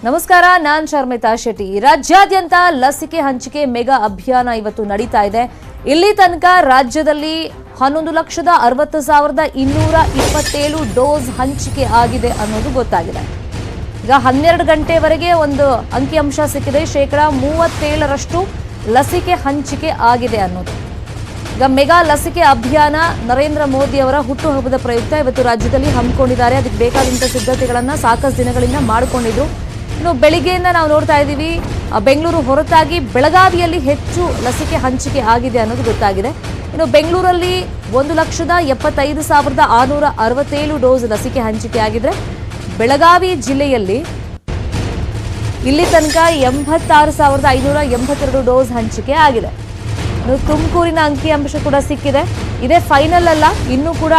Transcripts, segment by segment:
ನಮಸ್ಕಾರ, ನಾನು ಶರ್ಮಿತಾ ಶೆಟ್ಟಿ. ರಾಜ್ಯಾದ್ಯಂತ ಲಸಿಕೆ ಹಂಚಿಕೆ ಮೆಗಾ ಅಭಿಯಾನ ಇವತ್ತು ನಡೀತಾ ಇದೆ. ಇಲ್ಲಿ ತನಕ ರಾಜ್ಯದಲ್ಲಿ 11,60,227 ಡೋಸ್ ಹಂಚಿಕೆ ಆಗಿದೆ ಅನ್ನೋದು ಗೊತ್ತಾಗಿದೆ. ಈಗ 12 ಗಂಟೆವರೆಗೆ ಒಂದು ಅಂಕಿಅಂಶ ಸಿಕ್ಕಿದೆ. 37% ಲಸಿಕೆ ಹಂಚಿಕೆ ಆಗಿದೆ ಅನ್ನೋದು. ಈಗ ಮೆಗಾ ಲಸಿಕೆ ಅಭಿಯಾನ ನರೇಂದ್ರ ಮೋದಿ ಅವರ ಹುಟ್ಟುಹಬ್ಬದ ಪ್ರಯುಕ್ತ ಇವತ್ತು ರಾಜ್ಯದಲ್ಲಿ ಹಮ್ಮಿಕೊಂಡಿದ್ದಾರೆ. ಅದಕ್ಕೆ ಬೇಕಾದಂಥ ಸಿದ್ಧತೆಗಳನ್ನು ಸಾಕಷ್ಟು ದಿನಗಳಿಂದ ಮಾಡಿಕೊಂಡಿದ್ರು. ಇನ್ನು ಬೆಳಿಗ್ಗೆಯಿಂದ ನಾವು ನೋಡ್ತಾ ಇದ್ದೀವಿ, ಬೆಂಗಳೂರು ಹೊರತಾಗಿ ಬೆಳಗಾವಿಯಲ್ಲಿ ಹೆಚ್ಚು ಲಸಿಕೆ ಹಂಚಿಕೆ ಆಗಿದೆ ಅನ್ನೋದು ಗೊತ್ತಾಗಿದೆ. ಇನ್ನು ಬೆಂಗಳೂರಲ್ಲಿ 1,75,667 ಡೋಸ್ ಲಸಿಕೆ ಹಂಚಿಕೆ ಆಗಿದ್ರೆ, ಬೆಳಗಾವಿ ಜಿಲ್ಲೆಯಲ್ಲಿ ಇಲ್ಲಿ ತನಕ 86,582 ಡೋಸ್ ಹಂಚಿಕೆ ಆಗಿದೆ. ಇನ್ನು ತುಮಕೂರಿನ ಅಂಕಿಅಂಶ ಕೂಡ ಸಿಕ್ಕಿದೆ. ಇದೇ ಫೈನಲ್ ಅಲ್ಲ, ಇನ್ನೂ ಕೂಡ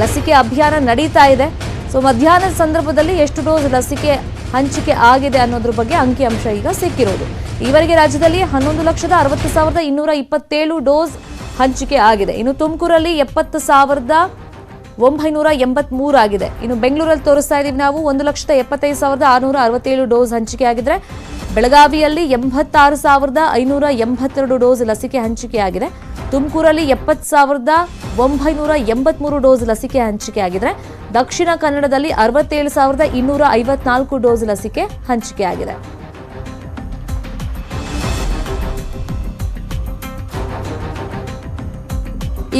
ಲಸಿಕೆ ಅಭಿಯಾನ ನಡೀತಾ ಇದೆ. ಸೊ ಮಧ್ಯಾಹ್ನದ ಸಂದರ್ಭದಲ್ಲಿ ಎಷ್ಟು ಡೋಸ್ ಲಸಿಕೆ ಹಂಚಿಕೆ ಆಗಿದೆ ಅನ್ನೋದ್ರ ಬಗ್ಗೆ ಅಂಕಿಅಂಶ ಈಗ ಸಿಕ್ಕಿರೋದು. ಈವರೆಗೆ ರಾಜ್ಯದಲ್ಲಿ 11,60,227 ಡೋಸ್ ಹಂಚಿಕೆ ಆಗಿದೆ. ಇನ್ನು ತುಮಕೂರಲ್ಲಿ 70,983 ಆಗಿದೆ. ಇನ್ನು ಬೆಂಗಳೂರಲ್ಲಿ ತೋರಿಸ್ತಾ ಇದ್ದೀವಿ ನಾವು 1,75,667 ಡೋಸ್ ಹಂಚಿಕೆ ಆಗಿದ್ರೆ, ಬೆಳಗಾವಿಯಲ್ಲಿ 86,582 ಡೋಸ್ ಲಸಿಕೆ ಹಂಚಿಕೆ ಆಗಿದೆ. ತುಮಕೂರಲ್ಲಿ 70,983 ಡೋಸ್ ಲಸಿಕೆ ಹಂಚಿಕೆ ಆಗಿದ್ರೆ, ದಕ್ಷಿಣ ಕನ್ನಡದಲ್ಲಿ 67,254 ಡೋಸ್ ಲಸಿಕೆ ಹಂಚಿಕೆ ಆಗಿದೆ.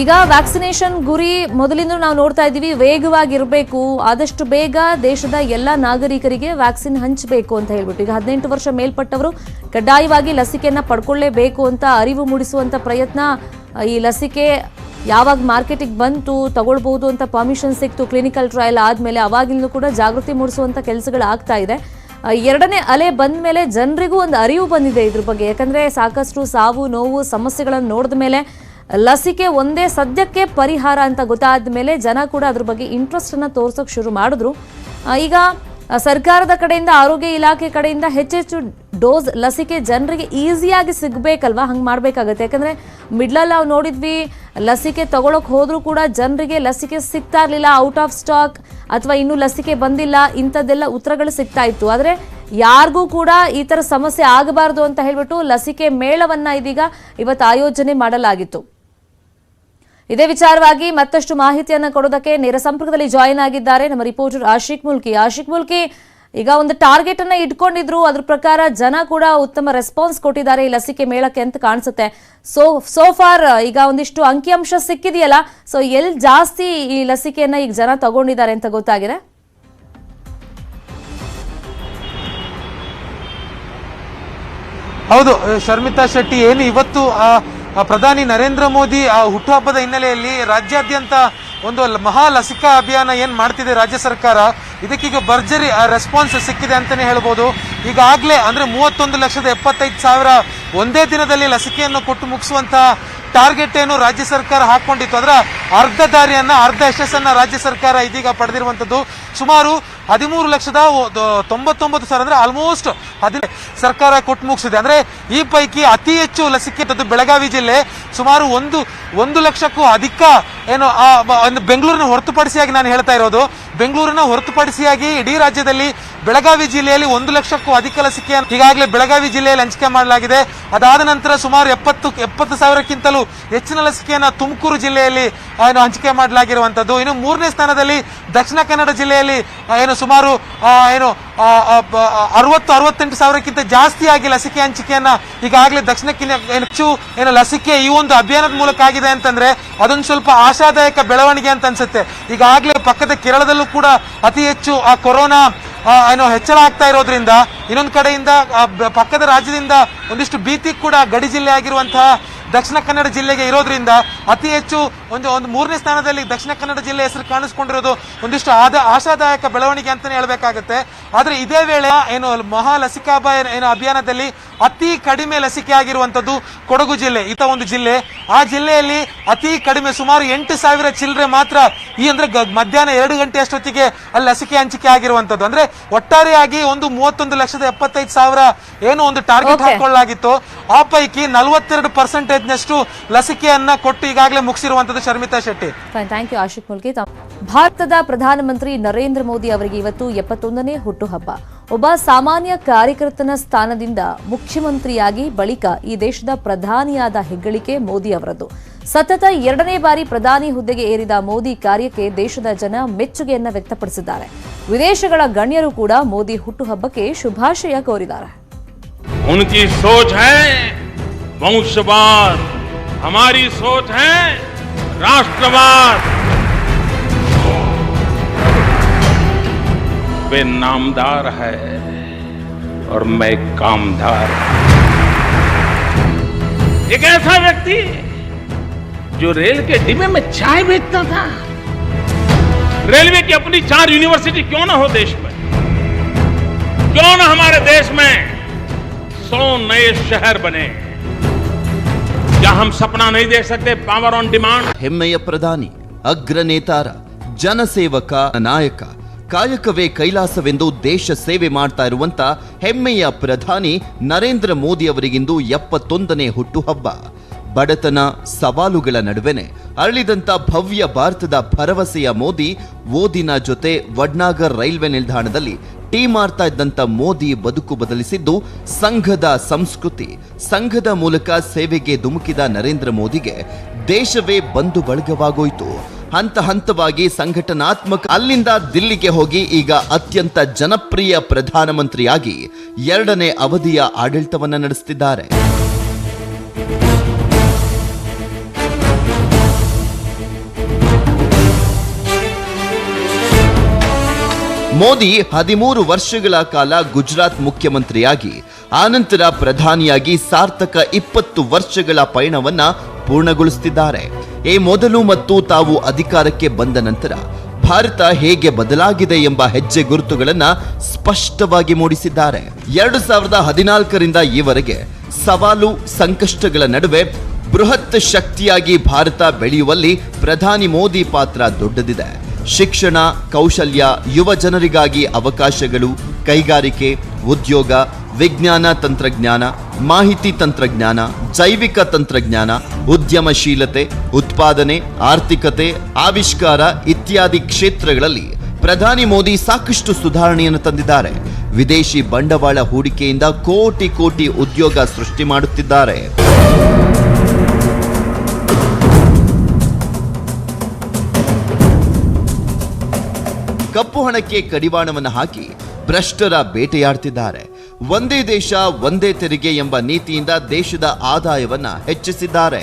ಈಗ ವ್ಯಾಕ್ಸಿನೇಷನ್ ಗುರಿ ಮೊದಲಿಂದ ನಾವು ನೋಡ್ತಾ ಇದ್ದೀವಿ, ವೇಗವಾಗಿರಬೇಕು, ಆದಷ್ಟು ಬೇಗ ದೇಶದ ಎಲ್ಲ ನಾಗರಿಕರಿಗೆ ವ್ಯಾಕ್ಸಿನ್ ಹಂಚಬೇಕು ಅಂತ ಹೇಳ್ಬಿಟ್ಟು ಈಗ 18 ವರ್ಷ ಮೇಲ್ಪಟ್ಟವರು ಕಡ್ಡಾಯವಾಗಿ ಲಸಿಕೆಯನ್ನ ಪಡ್ಕೊಳ್ಳೇಬೇಕು ಅಂತ ಅರಿವು ಮೂಡಿಸುವಂತ ಪ್ರಯತ್ನ. ಈ ಲಸಿಕೆ ಯಾವಾಗ ಮಾರ್ಕೆಟಿಗೆ ಬಂತು, ತಗೊಳ್ಬಹುದು ಅಂತ ಪರ್ಮಿಷನ್ ಸಿಕ್ತು, ಕ್ಲಿನಿಕಲ್ ಟ್ರಯಲ್ ಆದ್ಮೇಲೆ ಅವಾಗಿಂದಲೂ ಕೂಡ ಜಾಗೃತಿ ಮೂಡಿಸುವಂತ ಕೆಲಸಗಳು ಆಗ್ತಾ ಇದೆ. ಎರಡನೇ ಅಲೆ ಬಂದ ಮೇಲೆ ಜನರಿಗೂ ಒಂದು ಅರಿವು ಬಂದಿದೆ ಇದ್ರ ಬಗ್ಗೆ. ಯಾಕಂದ್ರೆ ಸಾಕಷ್ಟು ಸಾವು ನೋವು ಸಮಸ್ಯೆಗಳನ್ನು ನೋಡಿದ ಮೇಲೆ ಲಸಿಕೆ ಒಂದೇ ಸದ್ಯಕ್ಕೆ ಪರಿಹಾರ ಅಂತ ಗೊತ್ತಾದ ಮೇಲೆ ಜನ ಕೂಡ ಅದ್ರ ಬಗ್ಗೆ ಇಂಟ್ರೆಸ್ಟ್ ಅನ್ನ ತೋರ್ಸೋಕೆ ಶುರು ಮಾಡಿದ್ರು. ಈಗ ಸರ್ಕಾರದ ಕಡೆಯಿಂದ, ಆರೋಗ್ಯ ಇಲಾಖೆ ಕಡೆಯಿಂದ ಹೆಚ್ಚೆಚ್ಚು ಡೋಸ್ ಲಸಿಕೆ ಜನರಿಗೆ ಈಸಿಯಾಗಿ ಸಿಗಬೇಕಲ್ವಾ, ಹಂಗೆ ಮಾಡಬೇಕಾಗತ್ತೆ. ಯಾಕಂದರೆ ಮಿಡ್ಲಲ್ಲಿ ನಾವು ನೋಡಿದ್ವಿ, ಲಸಿಕೆ ತಗೊಳಕ್ಕೆ ಹೋದರೂ ಕೂಡ ಜನರಿಗೆ ಲಸಿಕೆ ಸಿಗ್ತಾ ಇರಲಿಲ್ಲ, ಔಟ್ ಆಫ್ ಸ್ಟಾಕ್ ಅಥವಾ ಇನ್ನೂ ಲಸಿಕೆ ಬಂದಿಲ್ಲ, ಇಂಥದ್ದೆಲ್ಲ ಉತ್ತರಗಳು ಸಿಗ್ತಾ ಇತ್ತು. ಆದರೆ ಯಾರಿಗೂ ಕೂಡ ಈ ಥರ ಸಮಸ್ಯೆ ಆಗಬಾರ್ದು ಅಂತ ಹೇಳ್ಬಿಟ್ಟು ಲಸಿಕೆ ಮೇಳವನ್ನು ಇದೀಗ ಇವತ್ತು ಆಯೋಜನೆ ಮಾಡಲಾಗಿತ್ತು. ಇದೇ ವಿಚಾರವಾಗಿ ಮತ್ತಷ್ಟು ಮಾಹಿತಿಯನ್ನು ಕೊಡೋದಕ್ಕೆ ನೇರ ಸಂಪರ್ಕದಲ್ಲಿ ಜಾಯಿನ್ ಆಗಿದ್ದಾರೆ ನಮ್ಮ ರಿಪೋರ್ಟರ್ ಆಶಿಕ್ ಮುಲ್ಕಿ. ಈಗ ಒಂದು ಟಾರ್ಗೆಟ್ ಅನ್ನ ಇಟ್ಕೊಂಡಿದ್ರು, ಅದ್ರ ಪ್ರಕಾರ ಜನ ಕೂಡ ಉತ್ತಮ ರೆಸ್ಪಾನ್ಸ್ ಕೊಟ್ಟಿದ್ದಾರೆ ಈ ಲಸಿಕೆ ಮೇಳಕ್ಕೆ ಅಂತ ಕಾಣಿಸುತ್ತೆ. ಸೋ ಫಾರ್ ಈಗ ಒಂದಿಷ್ಟು ಅಂಕಿಅಂಶ ಸಿಕ್ಕಿದೆಯಲ್ಲ, ಸೊ ಎಲ್ಲಿ ಜಾಸ್ತಿ ಈ ಲಸಿಕೆಯನ್ನ ಈಗ ಜನ ತಗೊಂಡಿದ್ದಾರೆ ಅಂತ ಗೊತ್ತಾಗಿದೆ? ಹೌದು ಶರ್ಮಿತಾ ಶೆಟ್ಟಿ, ಏನು ಇವತ್ತು ಪ್ರಧಾನಿ ನರೇಂದ್ರ ಮೋದಿ ಹುಟ್ಟುಹಬ್ಬದ ಹಿನ್ನೆಲೆಯಲ್ಲಿ ರಾಜ್ಯಾದ್ಯಂತ ಒಂದು ಮಹಾ ಲಸಿಕಾ ಅಭಿಯಾನ ಏನ್ ಮಾಡ್ತಿದೆ ರಾಜ್ಯ ಸರ್ಕಾರ, ಇದಕ್ಕೀಗ ಭರ್ಜರಿ ರೆಸ್ಪಾನ್ಸ್ ಸಿಕ್ಕಿದೆ ಅಂತಾನೆ ಹೇಳ್ಬೋದು. ಈಗಾಗಲೇ ಅಂದ್ರೆ 31,75,000 ಒಂದೇ ದಿನದಲ್ಲಿ ಲಸಿಕೆಯನ್ನು ಕೊಟ್ಟು ಮುಗಿಸುವಂತ ಟಾರ್ಗೆಟ್ ಏನು ರಾಜ್ಯ ಸರ್ಕಾರ ಹಾಕೊಂಡಿತ್ತು, ಅದರ ಅರ್ಧ ಯಶಸ್ಸನ್ನ ರಾಜ್ಯ ಸರ್ಕಾರ ಇದೀಗ ಪಡೆದಿರುವಂತದ್ದು. ಸುಮಾರು 13,99,000 ಅಂದ್ರೆ ಆಲ್ಮೋಸ್ಟ್ ಸರ್ಕಾರ ಕೊಟ್ಟು ಮುಗಿಸಿದೆ. ಅಂದ್ರೆ ಈ ಪೈಕಿ ಅತಿ ಹೆಚ್ಚು ಲಸಿಕೆ ಬೆಳಗಾವಿ ಜಿಲ್ಲೆ, ಸುಮಾರು 1 ಲಕ್ಷಕ್ಕೂ ಅಧಿಕ ಏನು ಬೆಂಗಳೂರಿನ ಹೊರತುಪಡಿಸಿಯಾಗಿ ನಾನು ಹೇಳ್ತಾ ಇರೋದು, ಬೆಂಗಳೂರಿನ ಹೊರತುಪಡಿಸಿಯಾಗಿ ಇಡೀ ರಾಜ್ಯದಲ್ಲಿ ಬೆಳಗಾವಿ ಜಿಲ್ಲೆಯಲ್ಲಿ 1 ಲಕ್ಷಕ್ಕೂ ಅಧಿಕ ಲಸಿಕೆಯನ್ನು ಈಗಾಗಲೇ ಬೆಳಗಾವಿ ಜಿಲ್ಲೆಯಲ್ಲಿ ಹಂಚಿಕೆ ಮಾಡಲಾಗಿದೆ. ಅದಾದ ನಂತರ ಸುಮಾರು 70,000ಕ್ಕಿಂತಲೂ ಹೆಚ್ಚಿನ ಲಸಿಕೆಯನ್ನು ತುಮಕೂರು ಜಿಲ್ಲೆಯಲ್ಲಿ ಹಂಚಿಕೆ ಮಾಡಲಾಗಿರುವಂತದ್ದು. ಇನ್ನು 3ನೇ ಸ್ಥಾನದಲ್ಲಿ ದಕ್ಷಿಣ ಕನ್ನಡ ಜಿಲ್ಲೆಯಲ್ಲಿ ಏನು ಸುಮಾರು 60,000-68,000ಕ್ಕಿಂತ ಜಾಸ್ತಿಯಾಗಿ ಲಸಿಕೆ ಹಂಚಿಕೆಯನ್ನ ಈಗಾಗಲೇ ದಕ್ಷಿಣಕ್ಕೆ ಹೆಚ್ಚು ಏನು ಲಸಿಕೆ ಈ ಒಂದು ಅಭಿಯಾನದ ಮೂಲಕ ಆಗಿದೆ ಅಂತಂದ್ರೆ ಅದೊಂದು ಸ್ವಲ್ಪ ಆಶಾದಾಯಕ ಬೆಳವಣಿಗೆ ಅಂತ ಅನ್ಸುತ್ತೆ. ಈಗಾಗಲೇ ಪಕ್ಕದ ಕೇರಳದಲ್ಲೂ ಕೂಡ ಅತಿ ಹೆಚ್ಚು ಕೊರೋನಾ ಹೆಚ್ಚಳ ಆಗ್ತಾ ಇರೋದ್ರಿಂದ, ಇನ್ನೊಂದು ಕಡೆಯಿಂದ ಪಕ್ಕದ ರಾಜ್ಯದಿಂದ ಒಂದಿಷ್ಟು ಭೀತಿ ಕೂಡ ಗಡಿ ಜಿಲ್ಲೆ ಆಗಿರುವಂತಹ ದಕ್ಷಿಣ ಕನ್ನಡ ಜಿಲ್ಲೆಗೆ ಇರೋದ್ರಿಂದ ಅತಿ ಹೆಚ್ಚು ಒಂದು 3ನೇ ಸ್ಥಾನದಲ್ಲಿ ದಕ್ಷಿಣ ಕನ್ನಡ ಜಿಲ್ಲೆ ಹೆಸರು ಕಾಣಿಸ್ಕೊಂಡಿರೋದು ಒಂದಿಷ್ಟು ಆಶಾದಾಯಕ ಬೆಳವಣಿಗೆ ಅಂತಾನೆ ಹೇಳ್ಬೇಕಾಗುತ್ತೆ. ಆದ್ರೆ ಇದೇ ವೇಳೆ ಏನು ಮಹಾ ಲಸಿಕಾ ಅಭಿಯಾನದಲ್ಲಿ ಅತಿ ಕಡಿಮೆ ಲಸಿಕೆ ಆಗಿರುವಂತದ್ದು ಕೊಡಗು ಜಿಲ್ಲೆ. ಒಂದು ಜಿಲ್ಲೆ, ಆ ಜಿಲ್ಲೆಯಲ್ಲಿ ಅತಿ ಕಡಿಮೆ ಸುಮಾರು 8,000 ಚಿಲ್ಲರೆ ಮಾತ್ರ ಈ ಅಂದ್ರೆ ಮಧ್ಯಾಹ್ನ 2 ಗಂಟೆ ಅಷ್ಟೊತ್ತಿಗೆ ಅಲ್ಲಿ ಲಸಿಕೆ ಹಂಚಿಕೆ ಆಗಿರುವಂತದ್ದು. ಅಂದ್ರೆ ಒಟ್ಟಾರೆಯಾಗಿ 31,75,000 ಏನು ಒಂದು ಟಾರ್ಗೆಟ್ ಹಾಕೊಳ್ಳಲಾಗಿತ್ತು, ಆ ಪೈಕಿ 42% ನಷ್ಟು ಲಸಿಕೆಯನ್ನ ಕೊಟ್ಟು ಈಗಾಗಲೇ ಮುಗಿಸಿರುವಂತದ್ದು ಶರ್ಮಿತಾ ಶೆಟ್ಟಿ. Thank you Ashik Mulki. ಭಾರತದ ಪ್ರಧಾನಮಂತ್ರಿ ನರೇಂದ್ರ ಮೋದಿ ಅವರಿಗೆ ಇವತ್ತು 71ನೇ ಹುಟ್ಟುಹಬ್ಬ. ಒಬ್ಬ ಸಾಮಾನ್ಯ ಕಾರ್ಯಕರ್ತನ ಸ್ಥಾನದಿಂದ ಮುಖ್ಯಮಂತ್ರಿಯಾಗಿ ಬಳಿಕ ಈ ದೇಶದ ಪ್ರಧಾನಿಯಾದ ಹೆಗ್ಗಳಿಕೆ ಮೋದಿ ಅವರದ್ದು. ಸತತ 2ನೇ ಬಾರಿ ಪ್ರಧಾನಿ ಹುದ್ದೆಗೆ ಏರಿದ ಮೋದಿ ಕಾರ್ಯಕ್ಕೆ ದೇಶದ ಜನ ಮೆಚ್ಚುಗೆಯನ್ನ ವ್ಯಕ್ತಪಡಿಸಿದ್ದಾರೆ. ವಿದೇಶಗಳ ಗಣ್ಯರು ಕೂಡ ಮೋದಿ ಹುಟ್ಟುಹಬ್ಬಕ್ಕೆ ಶುಭಾಶಯ ಕೋರಿದ್ದಾರೆ. उनकी सोच है वंशवाद, हमारी सोच है राष्ट्रवाद। वे नामदार है और मैं कामदार। एक ऐसा व्यक्ति जो रेल के डिब्बे में चाय बेचता था। रेलवे की अपनी 4 यूनिवर्सिटी क्यों ना हो देश में, क्यों ना हमारे देश में 100 नए शहर बने। क्या हम सपना नहीं देख सकते? Power on demand. ಹೆಮ್ಮೆಯ ಪ್ರಧಾನಿ, ಅಗ್ರ ನೇತಾರ, ಜನಸೇವಕ, ನಾಯಕ, ಕಾಯಕವೇ ಕೈಲಾಸವೆಂದು ದೇಶ ಸೇವೆ ಮಾಡ್ತಾ ಇರುವಂತ ಹೆಮ್ಮೆಯ ಪ್ರಧಾನಿ ನರೇಂದ್ರ ಮೋದಿ ಅವರಿಗಿಂದು 71ನೇ ಹುಟ್ಟುಹಬ್ಬ. ಬಡತನ ಸವಾಲುಗಳ ನಡುವೆನೆ ಅರಳಿದಂತ ಭವ್ಯ ಭಾರತದ ಭರವಸೆಯ ಮೋದಿ ಓದಿನ ಜೊತೆ ವಡ್ನಾಗರ್ ರೈಲ್ವೆ ನಿಲ್ದಾಣದಲ್ಲಿ ಟೀ ಮಾರ್ತಾ ಇದ್ದಂತ ಮೋದಿ ಬದುಕು ಬದಲಿಸಿದ್ದು ಸಂಘದ ಸಂಸ್ಕೃತಿ. ಸಂಘದ ಮೂಲಕ ಸೇವೆಗೆ ಧುಮುಕಿದ ನರೇಂದ್ರ ಮೋದಿಗೆ ದೇಶವೇ ಬಂಧು ಬಳಗವಾಗೋಯ್ತು. ಹಂತ ಹಂತವಾಗಿ ಸಂಘಟನಾತ್ಮಕ ಅಲ್ಲಿಂದ ದಿಲ್ಲಿಗೆ ಹೋಗಿ ಈಗ ಅತ್ಯಂತ ಜನಪ್ರಿಯ ಪ್ರಧಾನಮಂತ್ರಿಯಾಗಿ 2ನೇ ಅವಧಿಯ ಆಡಳಿತವನ್ನ ನಡೆಸುತ್ತಿದ್ದಾರೆ. ಮೋದಿ 13 ವರ್ಷಗಳ ಕಾಲ ಗುಜರಾತ್ ಮುಖ್ಯಮಂತ್ರಿಯಾಗಿ ಆನಂತರ ಪ್ರಧಾನಿಯಾಗಿ ಸಾರ್ಥಕ 20 ವರ್ಷಗಳ ಪಯಣವನ್ನ ಪೂರ್ಣಗೊಳಿಸುತ್ತಿದ್ದಾರೆ. ಈ ಮೊದಲು ಮತ್ತು ತಾವು ಅಧಿಕಾರಕ್ಕೆ ಬಂದ ನಂತರ ಭಾರತ ಹೇಗೆ ಬದಲಾಗಿದೆ ಎಂಬ ಹೆಜ್ಜೆ ಗುರುತುಗಳನ್ನ ಸ್ಪಷ್ಟವಾಗಿ ಮೂಡಿಸಿದ್ದಾರೆ. 2014ರಿಂದ ಈವರೆಗೆ ಸವಾಲು ಸಂಕಷ್ಟಗಳ ನಡುವೆ ಬೃಹತ್ ಶಕ್ತಿಯಾಗಿ ಭಾರತ ಬೆಳೆಯುವಲ್ಲಿ ಪ್ರಧಾನಿ ಮೋದಿ ಪಾತ್ರ ದೊಡ್ಡದಿದೆ. ಶಿಕ್ಷಣ, ಕೌಶಲ್ಯ, ಯುವ ಜನರಿಗಾಗಿ ಅವಕಾಶಗಳು, ಕೈಗಾರಿಕೆ, ಉದ್ಯೋಗ, ವಿಜ್ಞಾನ ತಂತ್ರಜ್ಞಾನ, ಮಾಹಿತಿ ತಂತ್ರಜ್ಞಾನ, ಜೈವಿಕ ತಂತ್ರಜ್ಞಾನ, ಉದ್ಯಮಶೀಲತೆ, ಉತ್ಪಾದನೆ, ಆರ್ಥಿಕತೆ, ಆವಿಷ್ಕಾರ ಇತ್ಯಾದಿ ಕ್ಷೇತ್ರಗಳಲ್ಲಿ ಪ್ರಧಾನಿ ಮೋದಿ ಸಾಕಷ್ಟು ಸುಧಾರಣೆಯನ್ನು ತಂದಿದ್ದಾರೆ. ವಿದೇಶಿ ಬಂಡವಾಳ ಹೂಡಿಕೆಯಿಂದ ಕೋಟಿ ಕೋಟಿ ಉದ್ಯೋಗ ಸೃಷ್ಟಿ ಮಾಡುತ್ತಿದ್ದಾರೆ. ಕಪ್ಪು ಹಣಕ್ಕೆ ಕಡಿವಾಣವನ್ನು ಹಾಕಿ ಭ್ರಷ್ಟರ ಬೇಟೆಯಾಡ್ತಿದ್ದಾರೆ. ಒಂದೇ ದೇಶ ಒಂದೇ ತೆರಿಗೆ ಎಂಬ ನೀತಿಯಿಂದ ದೇಶದ ಆದಾಯವನ್ನ ಹೆಚ್ಚಿಸಿದ್ದಾರೆ.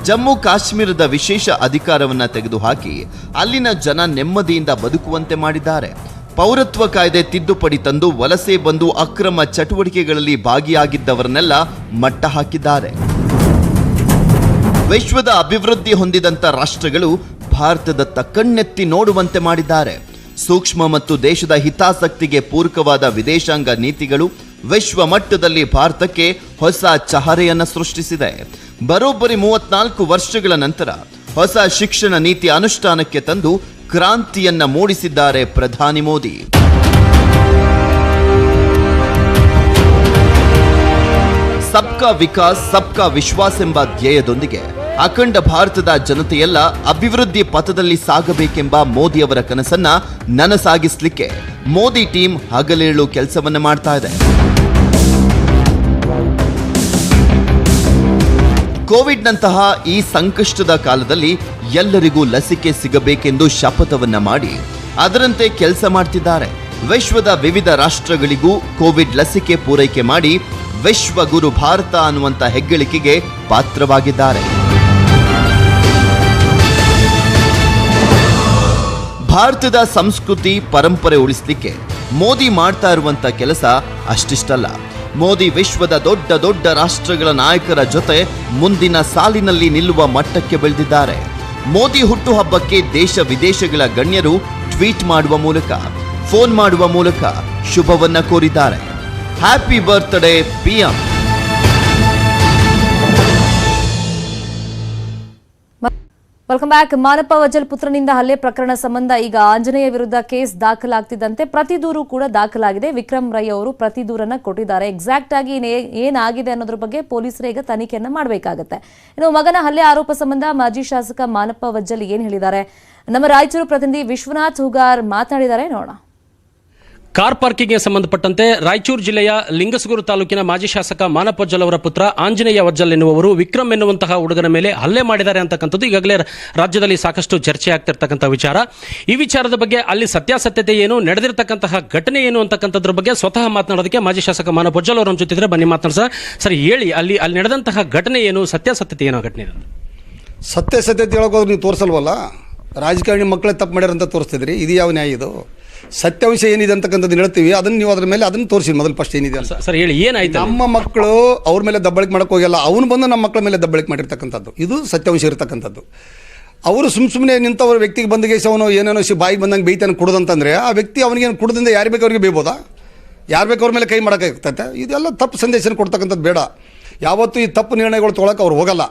ಜಮ್ಮು ಕಾಶ್ಮೀರದ ವಿಶೇಷ ಅಧಿಕಾರವನ್ನ ತೆಗೆದುಹಾಕಿ ಅಲ್ಲಿನ ಜನ ನೆಮ್ಮದಿಯಿಂದ ಬದುಕುವಂತೆ ಮಾಡಿದ್ದಾರೆ. ಪೌರತ್ವ ಕಾಯ್ದೆ ತಿದ್ದುಪಡಿ ತಂದು ವಲಸೆ ಬಂದು ಅಕ್ರಮ ಚಟುವಟಿಕೆಗಳಲ್ಲಿ ಭಾಗಿಯಾಗಿದ್ದವರನ್ನೆಲ್ಲ ಮಟ್ಟ ಹಾಕಿದ್ದಾರೆ. ವಿಶ್ವದ ಅಭಿವೃದ್ಧಿ ಹೊಂದಿದಂತ ರಾಷ್ಟ್ರಗಳು ಭಾರತದತ್ತ ಕಣ್ಣೆತ್ತಿ ನೋಡುವಂತೆ ಮಾಡಿದ್ದಾರೆ. ಸೂಕ್ಷ್ಮ ಮತ್ತು ದೇಶದ ಹಿತಾಸಕ್ತಿಗೆ ಪೂರಕವಾದ ವಿದೇಶಾಂಗ ನೀತಿಗಳು ವಿಶ್ವ ಮಟ್ಟದಲ್ಲಿ ಭಾರತಕ್ಕೆ ಹೊಸ ಚಹರೆಯನ್ನು ಸೃಷ್ಟಿಸಿದೆ. ಬರೋಬ್ಬರಿ 34 ವರ್ಷಗಳ ನಂತರ ಹೊಸ ಶಿಕ್ಷಣ ನೀತಿ ಅನುಷ್ಠಾನಕ್ಕೆ ತಂದು ಕ್ರಾಂತಿಯನ್ನ ಮೂಡಿಸಿದ್ದಾರೆ ಪ್ರಧಾನಿ ಮೋದಿ. ಸಬ್ಕಾ ವಿಕಾಸ್ ಸಬ್ಕಾ ವಿಶ್ವಾಸ್ ಎಂಬ ಧ್ಯೇಯದೊಂದಿಗೆ ಅಖಂಡ ಭಾರತದ ಜನತೆಯೆಲ್ಲ ಅಭಿವೃದ್ಧಿ ಪಥದಲ್ಲಿ ಸಾಗಬೇಕೆಂಬ ಮೋದಿ ಅವರ ಕನಸನ್ನ ನನಸಾಗಿಸಲಿಕ್ಕೆ ಮೋದಿ ಟೀಮ್ ಹಗಲಿರುಳು ಕೆಲಸವನ್ನ ಮಾಡ್ತಾ ಇದೆ. ಕೋವಿಡ್ನಂತಹ ಈ ಸಂಕಷ್ಟದ ಕಾಲದಲ್ಲಿ ಎಲ್ಲರಿಗೂ ಲಸಿಕೆ ಸಿಗಬೇಕೆಂದು ಶಪಥವನ್ನ ಮಾಡಿ ಅದರಂತೆ ಕೆಲಸ ಮಾಡ್ತಿದ್ದಾರೆ. ವಿಶ್ವದ ವಿವಿಧ ರಾಷ್ಟ್ರಗಳಿಗೂ ಕೋವಿಡ್ ಲಸಿಕೆ ಪೂರೈಕೆ ಮಾಡಿ ವಿಶ್ವಗುರು ಭಾರತ ಅನ್ನುವಂಥ ಹೆಗ್ಗಳಿಕೆಗೆ ಪಾತ್ರವಾಗಿದ್ದಾರೆ. ಭಾರತದ ಸಂಸ್ಕೃತಿ ಪರಂಪರೆ ಉಳಿಸಲಿಕ್ಕೆ ಮೋದಿ ಮಾಡ್ತಾ ಇರುವಂತ ಕೆಲಸ ಅಷ್ಟಿಷ್ಟಲ್ಲ. ಮೋದಿ ವಿಶ್ವದ ದೊಡ್ಡ ದೊಡ್ಡ ರಾಷ್ಟ್ರಗಳ ನಾಯಕರ ಜೊತೆ ಮುಂದಿನ ಸಾಲಿನಲ್ಲಿ ನಿಲ್ಲುವ ಮಟ್ಟಕ್ಕೆ ಬೆಳೆದಿದ್ದಾರೆ. ಮೋದಿ ಹುಟ್ಟುಹಬ್ಬಕ್ಕೆ ದೇಶ ವಿದೇಶಗಳ ಗಣ್ಯರು ಟ್ವೀಟ್ ಮಾಡುವ ಮೂಲಕ, ಫೋನ್ ಮಾಡುವ ಮೂಲಕ ಶುಭವನ್ನ ಕೋರಿದ್ದಾರೆ. Happy birthday PM. Welcome back. Manappa Vajal ಪುತ್ರನಿಂದ ಹಲ್ಲೆ ಪ್ರಕರಣ ಸಂಬಂಧ ಈಗ ಆಂಜನೇಯ ವಿರುದ್ಧ ಕೇಸ್ ದಾಖಲಾಗ್ತಿದ್ದಂತೆ ಪ್ರತಿ ದೂರು ಕೂಡ ದಾಖಲಾಗಿದೆ. ವಿಕ್ರಮ್ ರೈ ಅವರು ಪ್ರತಿ ದೂರನ್ನ ಕೊಟ್ಟಿದ್ದಾರೆ. ಎಕ್ಸಾಕ್ಟ್ ಆಗಿ ಏನಾಗಿದೆ ಅನ್ನೋದ್ರ ಬಗ್ಗೆ ಪೊಲೀಸರೇ ಈಗ ತನಿಖೆಯನ್ನ ಮಾಡಬೇಕಾಗುತ್ತೆ. ಇನ್ನು ಮಗನ ಹಲ್ಲೆ ಆರೋಪ ಸಂಬಂಧ ಮಾಜಿ ಶಾಸಕ ಮಾನಪ್ಪ ವಜ್ಜಲ್ ಏನ್ ಹೇಳಿದ್ದಾರೆ, ನಮ್ಮ ರಾಯಚೂರು ಪ್ರತಿನಿಧಿ ವಿಶ್ವನಾಥ್ ಹುಗಾರ್ ಮಾತನಾಡಿದ್ದಾರೆ, ನೋಡೋಣ. ಕಾರ್ ಪಾರ್ಕಿಂಗ್ಗೆ ಸಂಬಂಧಪಟ್ಟಂತೆ ರಾಯಚೂರು ಜಿಲ್ಲೆಯ ಲಿಂಗಸಗೂರು ತಾಲೂಕಿನ ಮಾಜಿ ಶಾಸಕ ಮಾನಪ್ ವಜ್ಜಲ್ ಅವರ ಪುತ್ರ ಆಂಜನೇಯ ವಜ್ಜಲ್ ಎನ್ನುವವರು ವಿಕ್ರಮ್ ಎನ್ನುವಂತಹ ಹುಡುಗನ ಮೇಲೆ ಹಲ್ಲೆ ಮಾಡಿದ್ದಾರೆ ಅಂತಕ್ಕಂಥದ್ದು ಈಗಾಗಲೇ ರಾಜ್ಯದಲ್ಲಿ ಸಾಕಷ್ಟು ಚರ್ಚೆ ಆಗ್ತಿರ್ತಕ್ಕಂಥ ವಿಚಾರ. ಈ ವಿಚಾರದ ಬಗ್ಗೆ ಅಲ್ಲಿ ಸತ್ಯಾಸತ್ಯತೆ ಏನು, ನಡೆದಿರ್ತಕ್ಕಂತಹ ಘಟನೆ ಏನು ಅಂತಕ್ಕಂಥದ್ರ ಬಗ್ಗೆ ಸ್ವತಃ ಮಾತನಾಡೋದಕ್ಕೆ ಮಾಜಿ ಶಾಸಕ ಮಾನಪ್ ವಜ್ಜಲ್ ಅವರು ನಮ್ಮ ಜೊತೆ ಬನ್ನಿ ಮಾತನಾಡ ಸರ್. ಹೇಳಿ, ಅಲ್ಲಿ ನಡೆದಂತಹ ಘಟನೆ ಏನು, ಸತ್ಯಾಸತ್ಯತೆ ಏನೋ ಘಟನೆ? ಸತ್ಯಾಸತ್ಯತೆ ಹೇಳೋಕೋದ್ರೆ ನೀವು ತೋರಿಸಲ್ವಲ್ಲ, ರಾಜಕಾರಣಿ ಮಕ್ಕಳೇ ತಪ್ಪು ಮಾಡ್ಯಾರ ಅಂತ ತೋರಿಸ್ತಿದ್ರಿ. ಇದು ಯಾವ ನ್ಯಾಯ? ಇದು ಸತ್ಯಾಂಶ ಏನಿದೆ ಅಂತಕ್ಕಂಥದ್ದು ಹೇಳ್ತೀವಿ, ಅದನ್ನು ನೀವು ಅದ್ರ ಮೇಲೆ ಅದನ್ನು ತೋರಿಸಿ ಮೊದಲು ಫಸ್ಟ್ ಏನಿದೆ ಅಂತ. ಸರ್ ಹೇಳಿ, ಏನಾಯ್ತು? ನಮ್ಮ ಮಕ್ಕಳು ಅವ್ರ ಮೇಲೆ ದಬ್ಬಳಿಕೆ ಮಾಡಕ್ಕೆ ಹೋಗಲ್ಲ, ಅವನು ಬಂದು ನಮ್ಮ ಮಕ್ಕಳ ಮೇಲೆ ದಬ್ಬಳಿಕೆ ಮಾಡಿರ್ತಕ್ಕಂಥದ್ದು, ಇದು ಸತ್ಯಾಂಶ ಇರತಕ್ಕಂಥದ್ದು. ಅವರು ಸುಮ್ಮನೆ ನಿಂತವ್ರ ವ್ಯಕ್ತಿಗೆ ಬಂದಿಗೆ ಅವನು ಏನೇನೋ ಬಾಯಿಗೆ ಬಂದಂಗೆ ಬೈತಾನೆ ಕುಡ್ದಂತಂದರೆ ಆ ವ್ಯಕ್ತಿ ಅವನಿಗೇನು ಕುಡ್ದಿಂದ ಯಾರು ಬೇಕು ಅವ್ರಿಗೆ ಬೈಬೋದಾ? ಯಾರು ಬೇಕು ಅವ್ರ ಮೇಲೆ ಕೈ ಮಾಡೋಕ್ಕಾಗ್ತೈತೆ? ಇದೆಲ್ಲ ತಪ್ಪು ಸಂದೇಶ ಕೊಡ್ತಕ್ಕಂಥದ್ದು ಬೇಡ. ಯಾವತ್ತೂ ಈ ತಪ್ಪು ನಿರ್ಣಯಗಳು ತೊಗೊಳಕ್ಕೆ ಅವ್ರು ಹೋಗಲ್ಲ.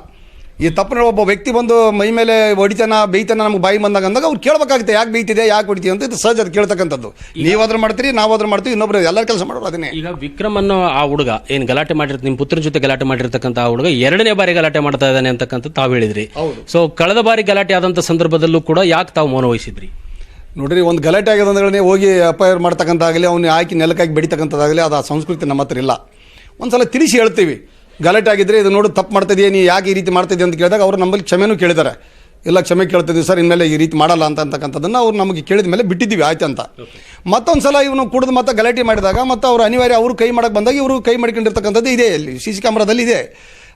ಈ ತಪ್ಪು ಒಬ್ಬ ವ್ಯಕ್ತಿ ಬಂದು ಮೈ ಮೇಲೆ ಹೊಡಿತಾನ ಬೈತಾನ ನಮ್ಗೆ ಬಾಯಿ ಬಂದಾಗ ಅಂದಾಗ ಅವ್ರು ಕೇಳಬೇಕಾಗುತ್ತೆ, ಯಾಕೆ ಬೈತಿದೆ, ಯಾಕೆ ಹೊಡಿತೀವಿ ಅಂತ. ಇದು ಸಹಜ, ಅದು ಕೇಳ್ತಕ್ಕಂಥದ್ದು. ನೀವಾದ್ರೂ ಮಾಡ್ತೀರಿ, ನಾವಾದ್ರೂ ಮಾಡ್ತೀವಿ, ಇನ್ನೊಬ್ರು ಎಲ್ಲರ ಕೆಲಸ ಮಾಡೋರು ಅದನ್ನೇ. ಈಗ ವಿಕ್ರಮ್ ಅನ್ನೋ ಆ ಹುಡುಗ ಏನು ಗಲಾಟೆ ಮಾಡಿರ್ತ, ನಿಮ್ಮ ಪುತ್ರನ ಜೊತೆ ಗಲಾಟೆ ಮಾಡಿರ್ತಕ್ಕಂಥ ಆ ಹುಡುಗ 2ನೇ ಬಾರಿ ಗಲಾಟೆ ಮಾಡ್ತಾ ಇದ್ದಾನೆ ಅಂತಕ್ಕಂಥ ತಾವು ಹೇಳಿದ್ರಿ. ಸೊ ಕಳೆದ ಬಾರಿ ಗಲಾಟೆ ಆದಂಥ ಸಂದರ್ಭದಲ್ಲೂ ಕೂಡ ಯಾಕೆ ತಾವು ಮೌನ ವಹಿಸಿದ್ರಿ? ನೋಡ್ರಿ, ಒಂದು ಗಲಾಟೆ ಆಗೋದಂದ್ರೆ ಹೋಗಿ FIR ಮಾಡ್ತಕ್ಕಂಥಾಗಲಿ, ಅವ್ನು ಹಾಕಿ ನೆಲಕ್ಕಾಗಿ ಬೆಡಿತಕ್ಕಂಥದ್ದಾಗಲಿ, ಅದು ಆ ಸಂಸ್ಕೃತಿ ನಮ್ಮ ಹತ್ರ ಇಲ್ಲ. ಒಂದ್ಸಲ ತಿಳಿಸಿ ಹೇಳ್ತೀವಿ, ಗಲಾಟೆ ಆಗಿದ್ದರೆ ಇದು ನೋಡು ತಪ್ಪು ಮಾಡ್ತಿದೆಯಾ, ನೀ ಯಾಕೆ ಈ ರೀತಿ ಮಾಡ್ತಿದ್ದೆ ಅಂತ ಕೇಳಿದಾಗ ಅವರು ನಮ್ಮಲ್ಲಿ ಕ್ಷಮೆನೂ ಕೇಳಿದ್ದಾರೆ. ಇಲ್ಲ, ಕ್ಷಮೆ ಕೇಳ್ತಿದ್ವಿ ಸರ್, ಇನ್ಮೇಲೆ ಈ ರೀತಿ ಮಾಡಲ್ಲ ಅಂತಕ್ಕಂಥದ್ದನ್ನು ಅವ್ರು ನಮಗೆ ಕೇಳಿದ ಮೇಲೆ ಬಿಟ್ಟಿದ್ದೀವಿ, ಆಯ್ತು ಅಂತ. ಮತ್ತೊಂದು ಸಲ ಇವನು ಕುಡಿದು ಮತ್ತೆ ಗಲಾಟೆ ಮಾಡಿದಾಗ ಮತ್ತೆ ಅವರು ಅನಿವಾರ್ಯ ಅವರು ಕೈ ಮಾಡಕ್ಕೆ ಬಂದಾಗ ಇವರು ಕೈ ಮಾಡ್ಕೊಂಡಿರ್ತಕ್ಕಂಥದ್ದು ಇದೆ, ಇಲ್ಲಿ CC ಕ್ಯಾಮ್ರಾದಲ್ಲಿ ಇದೆ.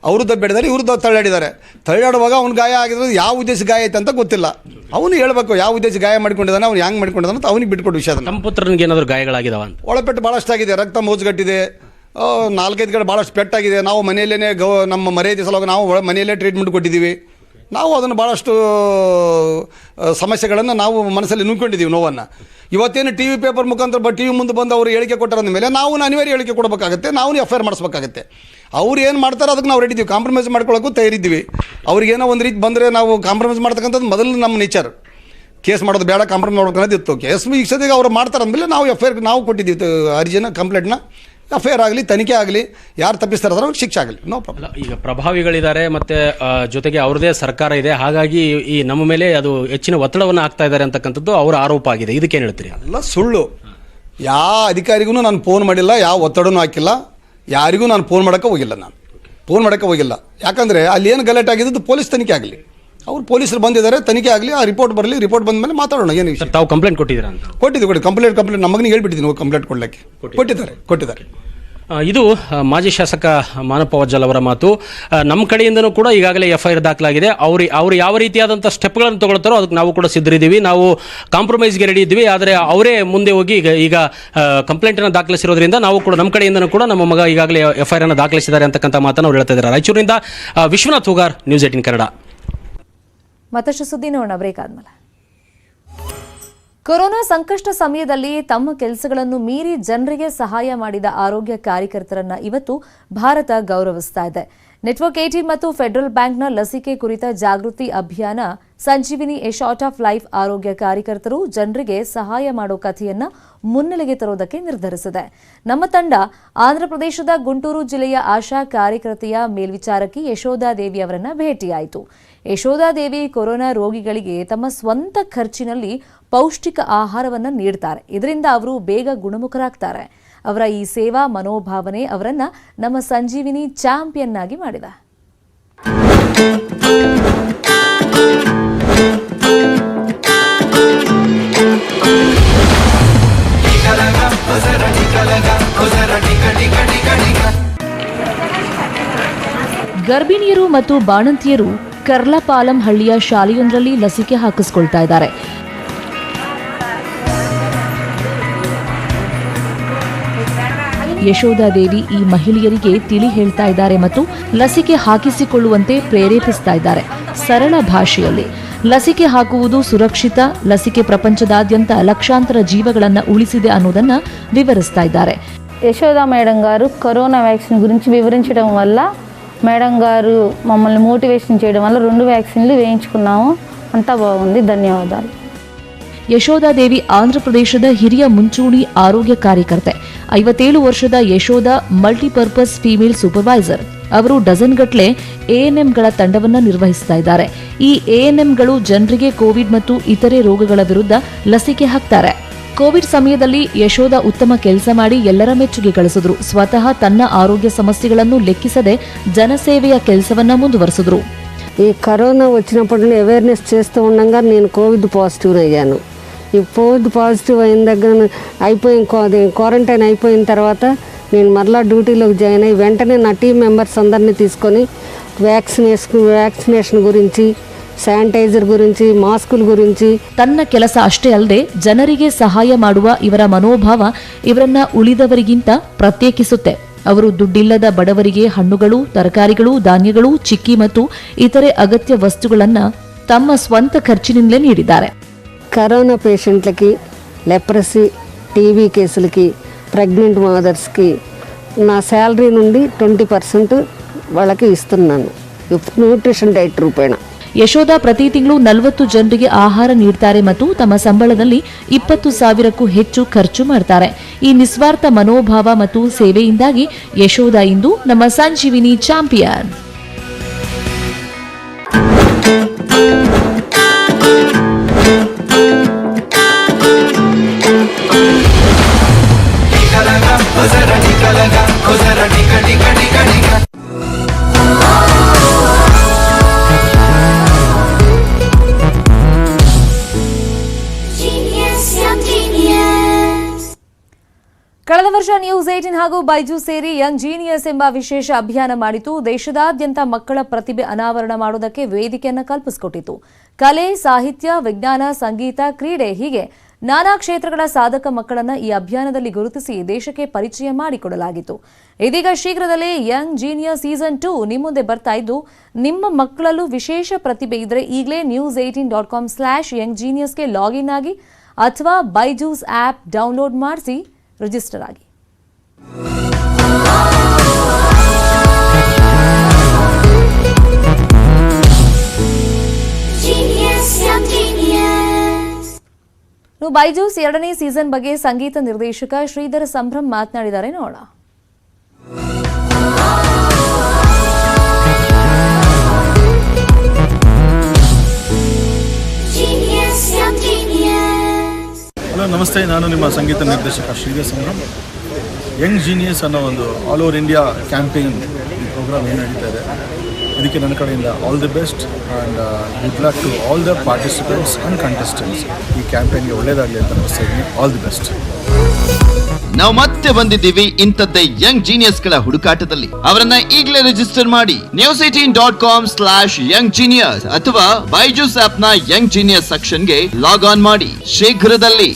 ಅವರು ದಬ್ಬಿಡಿದ್ದಾರೆ, ಇವರು ತಳ್ಳಾಡಿದ್ದಾರೆ. ತಳ್ಳಾಡುವಾಗ ಅವ್ನು ಗಾಯ ಆಗಿದ್ರೆ ಯಾವ ಉದ್ದೇಶ ಗಾಯ ಆಯ್ತು ಅಂತ ಗೊತ್ತಿಲ್ಲ. ಅವನು ಹೇಳ್ಬೇಕು ಯಾವ ಉದ್ದೇಶ ಗಾಯ ಮಾಡ್ಕೊಂಡಿದ್ದಾನೆ, ಅವ್ನು ಹೆಂಗೆ ಮಾಡ್ಕೊಂಡಿದ್ದಾನೆ ಅಂತ ಅವನಿಗೆ ಬಿಟ್ಕೊಟ್ಟು ವಿಷಯ. ನಮ್ಮ ಪುತ್ರನಿಗೆ ಏನಾದರೂ ಗಾಯಗಳಾಗಿದಾವ ಅಂತ? ಒಳಪೆಟ್ಟು ಭಾಳಷ್ಟು ಆಗಿದೆ, ರಕ್ತ ಮೋಜುಗಟ್ಟಿದೆ, 4-5 ಕಡೆ ಭಾಳಷ್ಟು ಪೆಟ್ಟಾಗಿದೆ. ನಾವು ಮನೆಯಲ್ಲೇ ನಮ್ಮ ಮರ್ಯಾದೆ ಸಲುವಾಗಿ ನಾವು ಮನೆಯಲ್ಲೇ ಟ್ರೀಟ್ಮೆಂಟ್ ಕೊಟ್ಟಿದ್ದೀವಿ. ನಾವು ಅದನ್ನು ಭಾಳಷ್ಟು ಸಮಸ್ಯೆಗಳನ್ನು ನಾವು ಮನಸ್ಸಲ್ಲಿ ನುಂಗ್ಕೊಂಡಿದ್ದೀವಿ, ನೋವನ್ನು. ಇವತ್ತೇನು TV ಪೇಪರ್ ಮುಖಾಂತರ TV ಮುಂದೆ ಬಂದು ಅವರು ಹೇಳಿಕೆ ಕೊಟ್ಟರಂದ ಮೇಲೆ ನಾವು ಅನಿವಾರ್ಯ ಹೇಳಿಕೆ ಕೊಡಬೇಕಾಗುತ್ತೆ, ನಾವು FIR ಮಾಡಿಸ್ಬೇಕಾಗತ್ತೆ. ಅವ್ರು ಏನು ಮಾಡ್ತಾರೆ ಅದಕ್ಕೆ ನಾವು ರೆಡಿದ್ದೀವಿ, ಕಾಂಪ್ರಮೈಸ್ ಮಾಡ್ಕೊಳ್ಳೋಕ್ಕೂ ತಯಾರಿದ್ದೀವಿ. ಅವ್ರಿಗೇನೋ ಒಂದು ರೀತಿ ಬಂದರೆ ನಾವು ಕಾಂಪ್ರಮೈಸ್ ಮಾಡ್ತಕ್ಕಂಥದ್ದು ಮೊದಲು ನಮ್ಮ ನೇಚರ್. ಕೇಸ್ ಮಾಡೋದು ಬೇಡ, ಕಾಂಪ್ರಮೈಸ್ ಮಾಡ್ಬೇಕನ್ನೋದು ಇತ್ತು. ಕೇಸ್ ಈಗ ಸದ್ಯಕ್ಕೆ ಅವ್ರು ಮಾಡ್ತಾರೆ ಅಂದಮೇಲೆ ನಾವು FIR ನಾವು ಕೊಟ್ಟಿದ್ದೀವಿ ಅರ್ಜಿನ, ಕಂಪ್ಲೇಂಟ್ನ. FIR ಆಗಲಿ, ತನಿಖೆ ಆಗಲಿ, ಯಾರು ತಪ್ಪಿಸ್ತಾರೆ ಅದರ ಶಿಕ್ಷೆ ಆಗಲಿ, ನೋ ಪ್ರಾಬ್ಲಮ್. ಈಗ ಪ್ರಭಾವಿಗಳಿದ್ದಾರೆ, ಮತ್ತೆ ಜೊತೆಗೆ ಅವ್ರದೇ ಸರ್ಕಾರ ಇದೆ, ಹಾಗಾಗಿ ಈ ನಮ್ಮ ಮೇಲೆ ಅದು ಹೆಚ್ಚಿನ ಒತ್ತಡವನ್ನು ಹಾಕ್ತಾ ಇದ್ದಾರೆ ಅಂತಕ್ಕಂಥದ್ದು ಅವರ ಆರೋಪ ಆಗಿದೆ. ಇದಕ್ಕೇನು ಹೇಳ್ತೀರಿ? ಅಲ್ಲ, ಸುಳ್ಳು. ಯಾವ ಅಧಿಕಾರಿಗೂ ನಾನು ಫೋನ್ ಮಾಡಿಲ್ಲ, ಯಾವ ಒತ್ತಡನೂ ಹಾಕಿಲ್ಲ, ಯಾರಿಗೂ ನಾನು ಫೋನ್ ಮಾಡೋಕ್ಕೆ ಹೋಗಿಲ್ಲ. ಯಾಕಂದರೆ ಅಲ್ಲಿ ಏನು ಗಲಾಟೆ ಆಗಿದ್ದು ಪೊಲೀಸ್ ತನಿಖೆ ಆಗಲಿ, ಅವ್ರು ಪೊಲೀಸರು ಬಂದಿದ್ದಾರೆ, ತನಿಖೆ ಆಗಲಿ, ಆ ರಿಪೋರ್ಟ್ ಬರಲಿ, ರಿಪೋರ್ಟ್ ಬಂದ ಮೇಲೆ ಮಾತಾಡೋಣ. ಏನು ವಿಷಯ? ತಾವು ಕಂಪ್ಲೇಂಟ್ ಕೊಟ್ಟಿದ್ದೀರಾ ಅಂತ? ಕೊಟ್ಟಿದ್ದೀವಿ, ಕಂಪ್ಲೇಂಟ್ ನಮಗೆ ಹೇಳ್ಬಿಟ್ಟಿದ್ದೀನಿ, ಕಂಪ್ಲೇಂಟ್ ಕೊಡಲಿಕ್ಕೆ ಕೊಟ್ಟಿದ್ದಾರೆ. ಇದು ಮಾಜಿ ಶಾಸಕ ಮಾನಪ್ ವಜ್ಜಲ್ ಅವರ ಮಾತು. ನಮ್ಮ ಕಡೆಯಿಂದನೂ ಕೂಡ ಈಗಾಗಲೇ FIR ದಾಖಲಾಗಿದೆ. ಅವರು ಯಾವ ರೀತಿಯಾದಂಥ ಸ್ಟೆಪ್ಗಳನ್ನು ತಗೊಳ್ತಾರೋ ಅದಕ್ಕೆ ನಾವು ಕೂಡ ಸಿದ್ಧರಿದ್ದೀವಿ, ನಾವು ಕಾಂಪ್ರಮೈಸ್ಗೆ ರೆಡಿ ಇದ್ದೀವಿ. ಆದರೆ ಅವರೇ ಮುಂದೆ ಹೋಗಿ ಈಗ ಕಂಪ್ಲೇಂಟನ್ನು ದಾಖಲಿಸಿರೋದ್ರಿಂದ ನಾವು ಕೂಡ ನಮ್ಮ ಕಡೆಯಿಂದನೂ ಕೂಡ ನಮ್ಮ ಮಗ ಈಗಾಗಲೇ FIR ಅನ್ನು ದಾಖಲಿಸಿದ್ದಾರೆ ಅಂತಕ್ಕಂಥ ಮಾತನ್ನು ಅವ್ರು ಹೇಳ್ತಾ ಇದ್ದಾರೆ. ರಾಯಚೂರಿನಿಂದ ವಿಶ್ವನಾಥ್ ಹೂಗಾರ್, ನ್ಯೂಸ್ 18 ಕನ್ನಡ. ಮತ್ತಷ್ಟು ಸುದ್ದಿ ನೋಡೋಣ ಬ್ರೇಕ್ ಆದ್ಮೇಲೆ. ಕೊರೋನಾ ಸಂಕಷ್ಟ ಸಮಯದಲ್ಲಿ ತಮ್ಮ ಕೆಲಸಗಳನ್ನು ಮೀರಿ ಜನರಿಗೆ ಸಹಾಯ ಮಾಡಿದ ಆರೋಗ್ಯ ಕಾರ್ಯಕರ್ತರನ್ನ ಇವತ್ತು ಭಾರತ ಗೌರವಿಸ್ತಾ ಇದೆ. ನೆಟ್ವರ್ಕ್ 18 ಮತ್ತು ಫೆಡರಲ್ ಬ್ಯಾಂಕ್ನ ಲಸಿಕೆ ಕುರಿತ ಜಾಗೃತಿ ಅಭಿಯಾನ ಸಂಜೀವಿನಿ ಎ ಶಾರ್ಟ್ ಆಫ್ ಲೈಫ್ ಆರೋಗ್ಯ ಕಾರ್ಯಕರ್ತರು ಜನರಿಗೆ ಸಹಾಯ ಮಾಡೋ ಕಥೆಯನ್ನ ಮುನ್ನೆಲೆಗೆ ತರೋದಕ್ಕೆ ನಿರ್ಧರಿಸಿದೆ. ನಮ್ಮ ತಂಡ ಆಂಧ್ರಪ್ರದೇಶದ ಗುಂಟೂರು ಜಿಲ್ಲೆಯ ಆಶಾ ಕಾರ್ಯಕರ್ತೆಯ ಮೇಲ್ವಿಚಾರಕಿ ಯಶೋಧಾದೇವಿ ಅವರನ್ನ ಭೇಟಿಯಾಯಿತು. ಯಶೋಧಾದೇವಿ ಕೊರೋನಾ ರೋಗಿಗಳಿಗೆ ತಮ್ಮ ಸ್ವಂತ ಖರ್ಚಿನಲ್ಲಿ ಪೌಷ್ಟಿಕ ಆಹಾರವನ್ನು ನೀಡ್ತಾರೆ. ಇದರಿಂದ ಅವರು ಬೇಗ ಗುಣಮುಖರಾಗ್ತಾರೆ. ಅವರ ಈ ಸೇವಾ ಮನೋಭಾವನೆ ಅವರನ್ನ ನಮ್ಮ ಸಂಜೀವಿನಿ ಚಾಂಪಿಯನ್ ಆಗಿ ಮಾಡಿದೆ. ಗರ್ಭಿಣಿಯರು ಮತ್ತು ಬಾಣಂತಿಯರು ಕರ್ಲಪಾಲಂ ಹಳ್ಳಿಯ ಶಾಲೆಯೊಂದರಲ್ಲಿ ಲಸಿಕೆ ಹಾಕಿಸಿಕೊಳ್ತಾ ಇದ್ದಾರೆ. ಯಶೋಧಾದೇವಿ ಈ ಮಹಿಳೆಯರಿಗೆ ತಿಳಿ ಹೇಳ್ತಾ ಇದ್ದಾರೆ ಮತ್ತು ಲಸಿಕೆ ಹಾಕಿಸಿಕೊಳ್ಳುವಂತೆ ಪ್ರೇರೇಪಿಸ್ತಾ ಇದ್ದಾರೆ. ಸರಳ ಭಾಷೆಯಲ್ಲಿ ಲಸಿಕೆ ಹಾಕುವುದು ಸುರಕ್ಷಿತ, లసిಕೆ ప్రపంచದಾದ್యంత లక్షాంతర జీవಗಳನ್ನು ఉಳಿಸಿದೆ ಅನ್ನೋದನ್ನ వివరిస్తా ఇದ್ದಾರೆ. యశోద మేడం గారు కరోనా వ్యాక్సిన్ గురించి వివరించడం వల్ల మేడం గారు మమ్మల్ని మోటివేషన్ చేయడం వల్ల 2 వ్యాక్సిన్లు వేయించుకున్నాము. అంతా బాగుంది. ధన్యవాదాలు. ಯಶೋಧಾದೇವಿ ಆಂಧ್ರಪ್ರದೇಶದ ಹಿರಿಯ ಮುಂಚೂಣಿ ಆರೋಗ್ಯ ಕಾರ್ಯಕರ್ತೆ. 57 ವರ್ಷದ ಯಶೋಧ ಮಲ್ಟಿಪರ್ಪಸ್ ಫೀಮೇಲ್ ಸೂಪರ್ವೈಸರ್. ಅವರು ಡಜನ್ಗಟ್ಟಲೆ ಎಎನ್ಎಂಗಳ ತಂಡವನ್ನು ನಿರ್ವಹಿಸ್ತಾ ಇದ್ದಾರೆ. ಈ ಎಎನ್ಎಂಗಳು ಜನರಿಗೆ ಕೋವಿಡ್ ಮತ್ತು ಇತರೆ ರೋಗಗಳ ವಿರುದ್ಧ ಲಸಿಕೆ ಹಾಕ್ತಾರೆ. ಕೋವಿಡ್ ಸಮಯದಲ್ಲಿ ಯಶೋಧ ಉತ್ತಮ ಕೆಲಸ ಮಾಡಿ ಎಲ್ಲರ ಮೆಚ್ಚುಗೆ ಗಳಿಸಿದ್ರು. ಸ್ವತಃ ತನ್ನ ಆರೋಗ್ಯ సమస్యలను లెక్కిಸದೆ జనసేవಯ ಕೆಲಸವನ್ನ ముందువరుసుದ್ರು. ఈ కరోనా వచ్చినప్పుడు అవేర్నెస్ చేస్తూ ఉండగా నేను కోవిడ్ పాజిటివ్ అయ్యాను. ఈ కోవిడ్ పాజిటివ్ అయిన దగ్గర క్వారంటైన్ అయిపోయిన తర్వాత నేను మరలా డ్యూటీలోకి జాయిన్ అయ్యి వెంటనే నా టీం మెంబర్స్ అందరినీ తీసుకొని వ్యాక్సినేషన్ గురించి, ಸ್ಯಾನಿಟೈಸರ್ ಗುరించి, ಮಾಸ್ಕುల ಗುరించి. ತನ್ನ ಕೆಲಸ ಅಷ್ಟೇ ಅಲ್ಲದೆ ಜನರಿಗೆ ಸಹಾಯ ಮಾಡುವ ಇವರ ಮನೋಭಾವ ಇವರನ್ನ ಉಳಿದವರಿಗಿಂತ ಪ್ರತ್ಯೇಕಿಸುತ್ತೆ. ಅವರು ದುಡ್ಡಿಲ್ಲದ ಬಡವರಿಗೆ ಹಣ್ಣುಗಳು, ತರಕಾರಿಗಳು, ಧಾನ್ಯಗಳು, ಚಿಕ್ಕಿ ಮತ್ತು ಇತರೆ ಅಗತ್ಯ ವಸ್ತುಗಳನ್ನ ತಮ್ಮ ಸ್ವಂತ ಖರ್ಚಿನಿಂದಲೇ ನೀಡಿದ್ದಾರೆ. కరోనా పేషెంట్లకి, లెప్రసీ, టీబీ కేసులకి, ప్రెగ్నెంట్ మదర్స్కి నా శాలరీ నుండి 20% వాళ్ళకి ఇస్తున్నాను, ನ್ಯೂಟ್ರಿಷನ್ ಡೈಟ್ ರೂಪೇಣ. ಯಶೋಧ ಪ್ರತಿ ತಿಂಗಳು 40 ಜನರಿಗೆ ಆಹಾರ ನೀಡುತ್ತಾರೆ ಮತ್ತು ತಮ್ಮ ಸಂಬಳದಲ್ಲಿ 20,000ಕ್ಕೂ ಹೆಚ್ಚು ಖರ್ಚು ಮಾಡ್ತಾರೆ. ಈ ನಿಸ್ವಾರ್ಥ ಮನೋಭಾವ ಮತ್ತು ಸೇವೆಯಿಂದಾಗಿ ಯಶೋಧ ಇಂದು ನಮ್ಮ ಸಂಜೀವಿನಿ ಚಾಂಪಿಯನ್. ಕಳೆದ ವರ್ಷ ನ್ಯೂಸ್ 18 ಹಾಗೂ ಬೈಜೂಸ್ ಸೇರಿ ಯಂಗ್ ಜೀನಿಯಸ್ ಎಂಬ ವಿಶೇಷ ಅಭಿಯಾನ ಮಾಡಿತು. ದೇಶದಾದ್ಯಂತ ಮಕ್ಕಳ ಪ್ರತಿಭೆ ಅನಾವರಣ ಮಾಡುವುದಕ್ಕೆ ವೇದಿಕೆಯನ್ನು ಕಲ್ಪಿಸಿಕೊಟ್ಟಿತು. ಕಲೆ, ಸಾಹಿತ್ಯ, ವಿಜ್ಞಾನ, ಸಂಗೀತ, ಕ್ರೀಡೆ ಹೀಗೆ ನಾನಾ ಕ್ಷೇತ್ರಗಳ ಸಾಧಕ ಮಕ್ಕಳನ್ನು ಈ ಅಭಿಯಾನದಲ್ಲಿ ಗುರುತಿಸಿ ದೇಶಕ್ಕೆ ಪರಿಚಯ ಮಾಡಿಕೊಡಲಾಗಿತ್ತು. ಇದೀಗ ಶೀಘ್ರದಲ್ಲೇ ಯಂಗ್ ಜೀನಿಯಸ್ ಸೀಸನ್ 2 ನಿಮ್ಮ ಮುಂದೆ ಬರ್ತಾ ಇದ್ದು, ನಿಮ್ಮ ಮಕ್ಕಳಲ್ಲೂ ವಿಶೇಷ ಪ್ರತಿಭೆ ಇದ್ರೆ ಈಗಲೇ news18.com/younggeniusಗೆ ಲಾಗಿನ್ ಆಗಿ ಅಥವಾ ಬೈಜೂಸ್ ಆಪ್ ಡೌನ್ಲೋಡ್ ಮಾಡಿಸಿ ರಿಜಿಸ್ಟರ್ ಆಗಿ. ಬೈಜೂಸ್ 2ನೇ ಸೀಸನ್ ಬಗ್ಗೆ ಸಂಗೀತ ನಿರ್ದೇಶಕ ಶ್ರೀಧರ ಸಂಭ್ರಮ್ ಮಾತನಾಡಿದ್ದಾರೆ, ನೋಡೋಣ. ಹಲೋ, ನಮಸ್ತೆ. ನಾನು ನಿಮ್ಮ ಸಂಗೀತ ನಿರ್ದೇಶಕ ಶ್ರೀಧರ ಸಂಭ್ರಮ್. ಯಂಗ್ ಜೀನಿಯಸ್ ಅನ್ನೋ ಒಂದು ಆಲ್ ಓವರ್ ಇಂಡಿಯಾ ಕ್ಯಾಂಪೇನ್ ಈ ಪ್ರೋಗ್ರಾಮ್ ಏನು ನಡೀತಾ ಇದೆ, ಇದಕ್ಕೆ ನನ್ನ ಕಡೆಯಿಂದ all the best and good luck to all the participants and contestants. ಈ ಕ್ಯಾಂಪೇನ್ಗೆ ಒಳ್ಳೆಯದಾಗಲಿ ಅಂತ ಅನಿಸ್ತಾ ಇದ್ದೀನಿ. All the best. ನಾವು ಮತ್ತೆ ಬಂದಿದ್ದೀವಿ ಇಂಥದ್ದೇ ಯಂಗ್ ಜೀನಿಯಸ್ಗಳ ಹುಡುಕಾಟದಲ್ಲಿ. ಅವರನ್ನ ಈಗಲೇ ರಿಜಿಸ್ಟರ್ ಮಾಡಿ news18.com/younggenius ಅಥವಾ ಬೈಜೂಸ್ ಆಪ್ ನ ಯಂಗ್ ಜೀನಿಯಸ್ ಸೆಕ್ಷನ್ಗೆ ಲಾಗ್ ಆನ್ ಮಾಡಿ ಶೀಘ್ರದಲ್ಲಿ.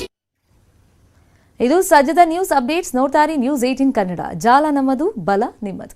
ಇದು ಸದ್ಯದ ನ್ಯೂಸ್ ಅಪ್ಡೇಟ್ಸ್. ನೋಡ್ತಾರೆ ನ್ಯೂಸ್ 18 ಕನ್ನಡ. ಜಾಲ ನಮ್ಮದು, ಬಲ ನಿಮ್ಮದು.